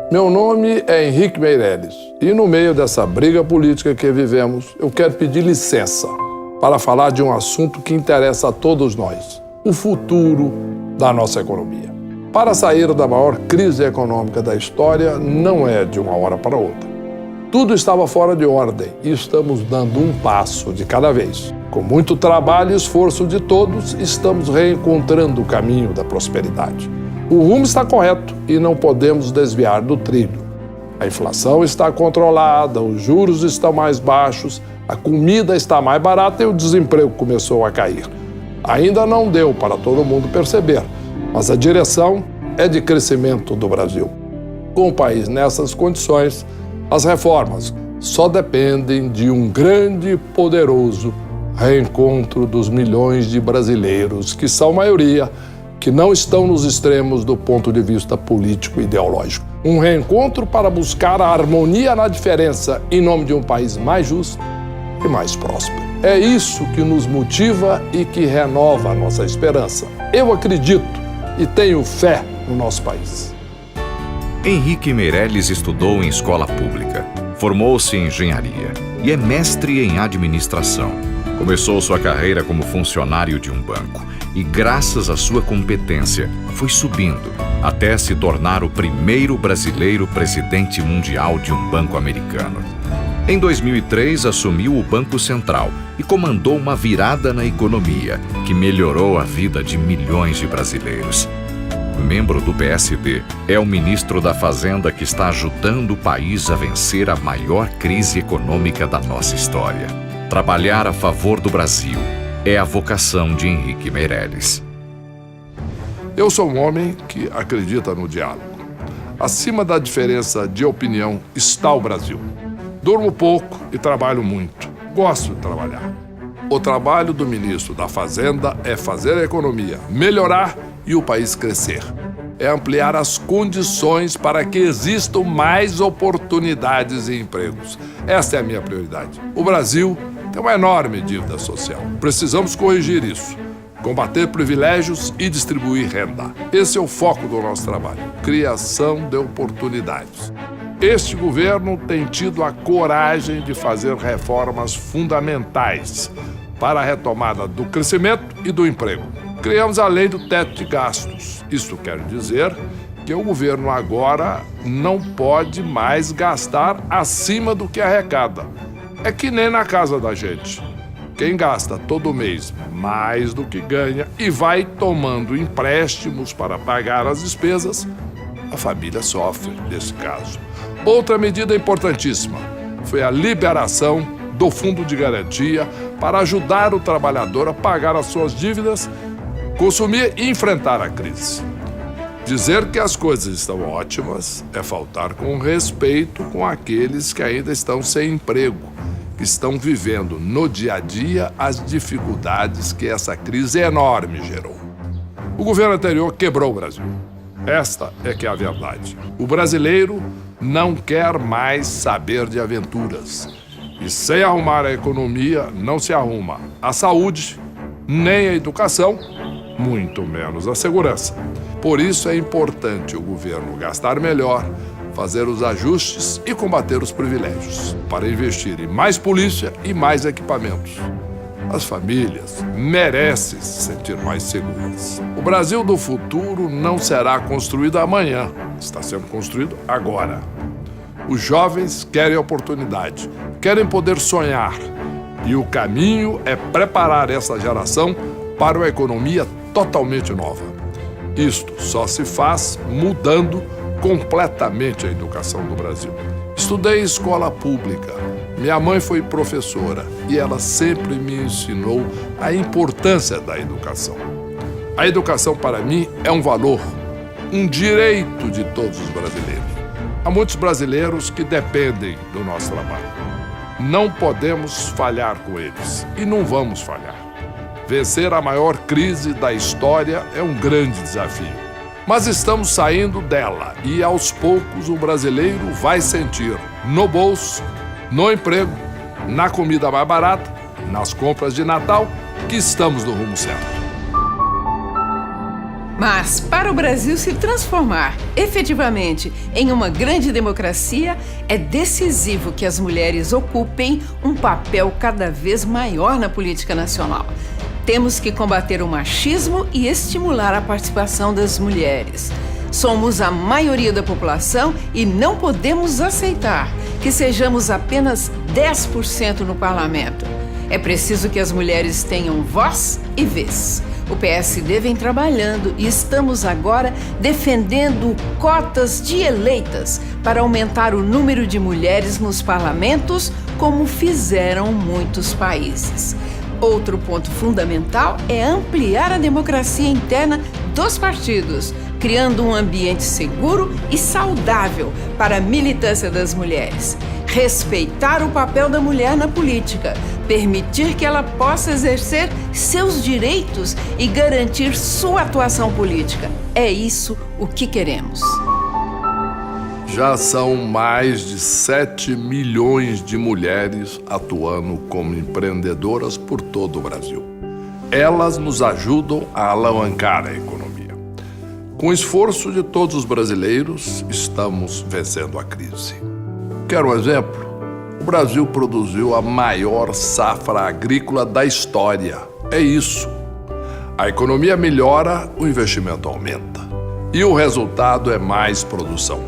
Meu nome é Henrique Meirelles e no meio dessa briga política que vivemos, eu quero pedir licença para falar de um assunto que interessa a todos nós, o futuro da nossa economia. Para sair da maior crise econômica da história não é de uma hora para outra. Tudo estava fora de ordem e estamos dando um passo de cada vez. Com muito trabalho e esforço de todos, estamos reencontrando o caminho da prosperidade. O rumo está correto e não podemos desviar do trilho. A inflação está controlada, os juros estão mais baixos, a comida está mais barata e o desemprego começou a cair. Ainda não deu para todo mundo perceber, mas a direção é de crescimento do Brasil. Com o país nessas condições, as reformas só dependem de um grande e poderoso reencontro dos milhões de brasileiros, que são maioria, que não estão nos extremos do ponto de vista político e ideológico. Um reencontro para buscar a harmonia na diferença em nome de um país mais justo e mais próspero. É isso que nos motiva e que renova a nossa esperança. Eu acredito e tenho fé no nosso país. Henrique Meirelles estudou em escola pública, formou-se em engenharia e é mestre em administração. Começou sua carreira como funcionário de um banco e, graças à sua competência, foi subindo até se tornar o primeiro brasileiro presidente mundial de um banco americano. Em 2003, assumiu o Banco Central e comandou uma virada na economia que melhorou a vida de milhões de brasileiros. Membro do PSD, é o ministro da Fazenda que está ajudando o país a vencer a maior crise econômica da nossa história. Trabalhar a favor do Brasil é a vocação de Henrique Meirelles. Eu sou um homem que acredita no diálogo. Acima da diferença de opinião está o Brasil. Durmo pouco e trabalho muito. Gosto de trabalhar. O trabalho do ministro da Fazenda é fazer a economia melhorar e o país crescer. É ampliar as condições para que existam mais oportunidades e empregos. Esta é a minha prioridade. O Brasil tem uma enorme dívida social. Precisamos corrigir isso, combater privilégios e distribuir renda. Esse é o foco do nosso trabalho, criação de oportunidades. Este governo tem tido a coragem de fazer reformas fundamentais para a retomada do crescimento e do emprego. Criamos a lei do teto de gastos. Isso quer dizer que o governo agora não pode mais gastar acima do que arrecada. É que nem na casa da gente. Quem gasta todo mês mais do que ganha e vai tomando empréstimos para pagar as despesas, a família sofre nesse caso. Outra medida importantíssima foi a liberação do Fundo de Garantia para ajudar o trabalhador a pagar as suas dívidas, consumir e enfrentar a crise. Dizer que as coisas estão ótimas é faltar com respeito com aqueles que ainda estão sem emprego, que estão vivendo no dia a dia as dificuldades que essa crise enorme gerou. O governo anterior quebrou o Brasil. Esta é que é a verdade. O brasileiro não quer mais saber de aventuras. E sem arrumar a economia, não se arruma a saúde, nem a educação, muito menos a segurança. Por isso é importante o governo gastar melhor, fazer os ajustes e combater os privilégios, para investir em mais polícia e mais equipamentos. As famílias merecem se sentir mais seguras. O Brasil do futuro não será construído amanhã, está sendo construído agora. Os jovens querem oportunidade, querem poder sonhar. E o caminho é preparar essa geração para uma economia totalmente nova. Isto só se faz mudando completamente a educação do Brasil. Estudei em escola pública. Minha mãe foi professora e ela sempre me ensinou a importância da educação. A educação, para mim, é um valor, um direito de todos os brasileiros. Há muitos brasileiros que dependem do nosso trabalho. Não podemos falhar com eles e não vamos falhar. Vencer a maior crise da história é um grande desafio. Mas estamos saindo dela e, aos poucos, o brasileiro vai sentir no bolso, no emprego, na comida mais barata, nas compras de Natal, que estamos no rumo certo. Mas, para o Brasil se transformar efetivamente em uma grande democracia, é decisivo que as mulheres ocupem um papel cada vez maior na política nacional. Temos que combater o machismo e estimular a participação das mulheres. Somos a maioria da população e não podemos aceitar que sejamos apenas 10% no parlamento. É preciso que as mulheres tenham voz e vez. O PSD vem trabalhando e estamos agora defendendo cotas de eleitas para aumentar o número de mulheres nos parlamentos, como fizeram muitos países. Outro ponto fundamental é ampliar a democracia interna dos partidos, criando um ambiente seguro e saudável para a militância das mulheres. Respeitar o papel da mulher na política, permitir que ela possa exercer seus direitos e garantir sua atuação política. É isso o que queremos. Já são mais de 7 milhões de mulheres atuando como empreendedoras por todo o Brasil. Elas nos ajudam a alavancar a economia. Com o esforço de todos os brasileiros, estamos vencendo a crise. Quer um exemplo? O Brasil produziu a maior safra agrícola da história. É isso. A economia melhora, o investimento aumenta. E o resultado é mais produção.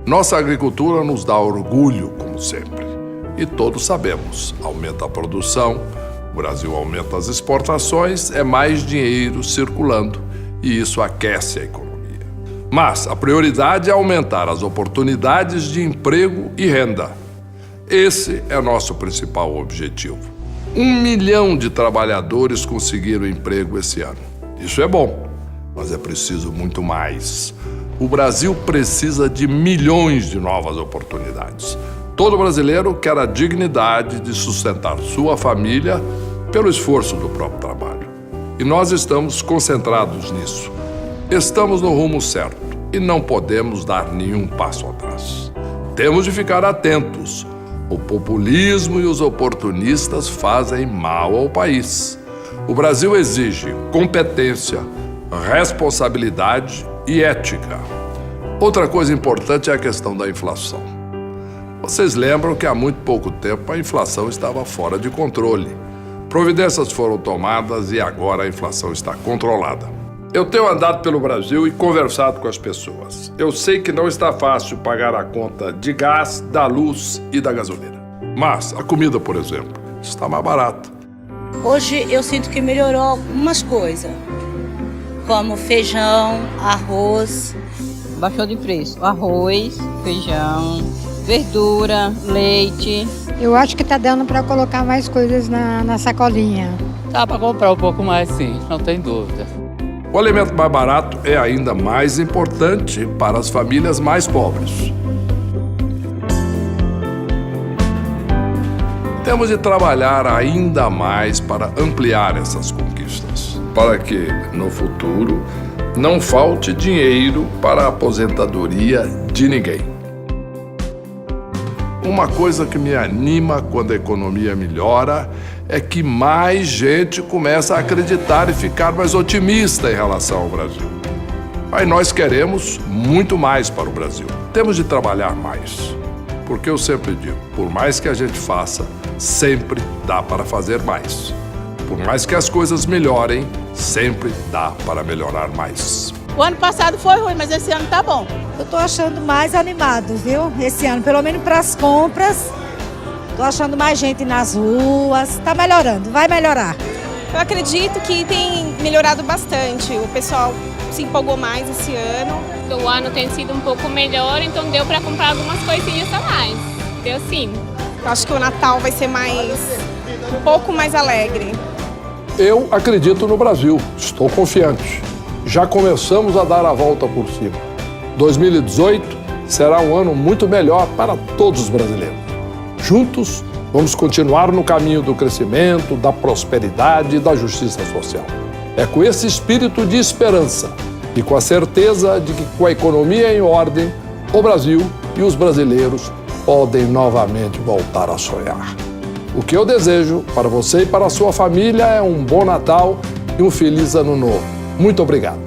Nossa agricultura nos dá orgulho, como sempre. E todos sabemos, aumenta a produção, o Brasil aumenta as exportações, é mais dinheiro circulando e isso aquece a economia. Mas a prioridade é aumentar as oportunidades de emprego e renda. Esse é nosso principal objetivo. 1 milhão de trabalhadores conseguiram emprego esse ano. Isso é bom, mas é preciso muito mais. O Brasil precisa de milhões de novas oportunidades. Todo brasileiro quer a dignidade de sustentar sua família pelo esforço do próprio trabalho. E nós estamos concentrados nisso. Estamos no rumo certo e não podemos dar nenhum passo atrás. Temos de ficar atentos. O populismo e os oportunistas fazem mal ao país. O Brasil exige competência, responsabilidade e ética. Outra coisa importante é a questão da inflação. Vocês lembram que há muito pouco tempo a inflação estava fora de controle. Providências foram tomadas e agora a inflação está controlada. Eu tenho andado pelo Brasil e conversado com as pessoas. Eu sei que não está fácil pagar a conta de gás, da luz e da gasolina. Mas a comida, por exemplo, está mais barata. Hoje eu sinto que melhorou algumas coisas, como feijão, arroz. Baixou de preço. Arroz, feijão, verdura, leite. Eu acho que tá dando para colocar mais coisas na sacolinha. Dá para comprar um pouco mais, sim, não tem dúvida. O alimento mais barato é ainda mais importante para as famílias mais pobres. Temos de trabalhar ainda mais para ampliar essas conquistas, para que, no futuro, não falte dinheiro para a aposentadoria de ninguém. Uma coisa que me anima quando a economia melhora é que mais gente começa a acreditar e ficar mais otimista em relação ao Brasil. Aí nós queremos muito mais para o Brasil. Temos de trabalhar mais. Porque eu sempre digo, por mais que a gente faça, sempre dá para fazer mais. Por mais que as coisas melhorem, sempre dá para melhorar mais. O ano passado foi ruim, mas esse ano tá bom. Eu tô achando mais animado, viu? Esse ano, pelo menos para as compras. Tô achando mais gente nas ruas. Tá melhorando, vai melhorar. Eu acredito que tem melhorado bastante. O pessoal se empolgou mais esse ano. O ano tem sido um pouco melhor, então deu para comprar algumas coisinhas a mais. Deu sim. Eu acho que o Natal vai ser um pouco mais alegre. Eu acredito no Brasil, estou confiante. Já começamos a dar a volta por cima. 2018 será um ano muito melhor para todos os brasileiros. Juntos, vamos continuar no caminho do crescimento, da prosperidade e da justiça social. É com esse espírito de esperança e com a certeza de que, com a economia em ordem, o Brasil e os brasileiros podem novamente voltar a sonhar. O que eu desejo para você e para a sua família é um bom Natal e um feliz Ano Novo. Muito obrigado.